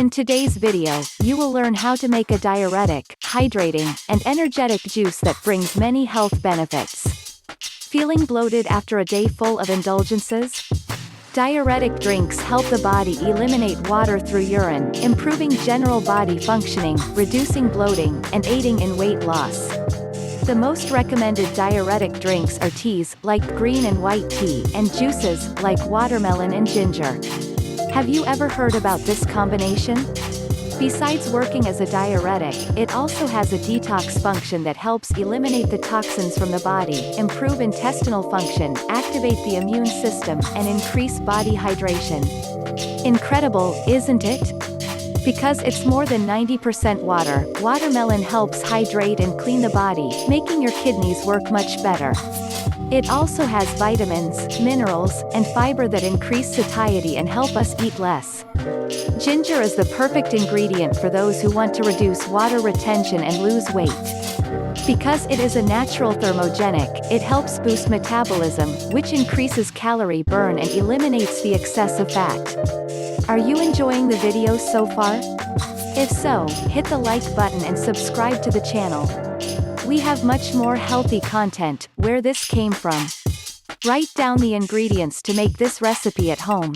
In today's video, you will learn how to make a diuretic, hydrating, and energetic juice that brings many health benefits. Feeling bloated after a day full of indulgences? Diuretic drinks help the body eliminate water through urine, improving general body functioning, reducing bloating, and aiding in weight loss. The most recommended diuretic drinks are teas, like green and white tea, and juices, like watermelon and ginger. Have you ever heard about this combination? Besides working as a diuretic, it also has a detox function that helps eliminate the toxins from the body, improve intestinal function, activate the immune system, and increase body hydration. Incredible, isn't it? Because it's more than 90% water, watermelon helps hydrate and clean the body, making your kidneys work much better. It also has vitamins, minerals, and fiber that increase satiety and help us eat less. Ginger is the perfect ingredient for those who want to reduce water retention and lose weight. Because it is a natural thermogenic, it helps boost metabolism, which increases calorie burn and eliminates the excessive fat. Are you enjoying the video so far? If so, hit the like button and subscribe to the channel. We have much more healthy content, where this came from. Write down the ingredients to make this recipe at home.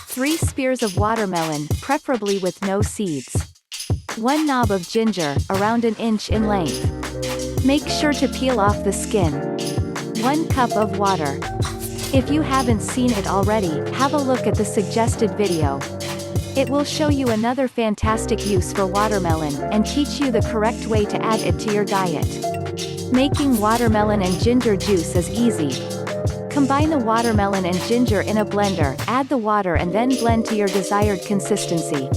3 spears of watermelon, preferably with no seeds. 1 knob of ginger, around an inch in length. Make sure to peel off the skin. 1 cup of water. If you haven't seen it already, have a look at the suggested video. It will show you another fantastic use for watermelon, and teach you the correct way to add it to your diet. Making watermelon and ginger juice is easy. Combine the watermelon and ginger in a blender, add the water and then blend to your desired consistency.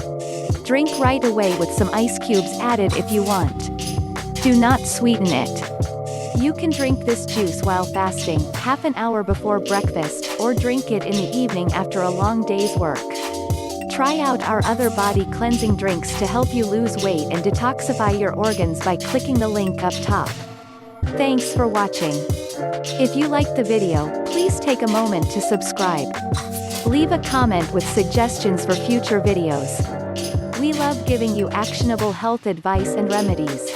Drink right away with some ice cubes added if you want. Do not sweeten it. You can drink this juice while fasting, half an hour before breakfast, or drink it in the evening after a long day's work. Try out our other body cleansing drinks to help you lose weight and detoxify your organs by clicking the link up top. Thanks for watching. If you liked the video, please take a moment to subscribe. Leave a comment with suggestions for future videos. We love giving you actionable health advice and remedies.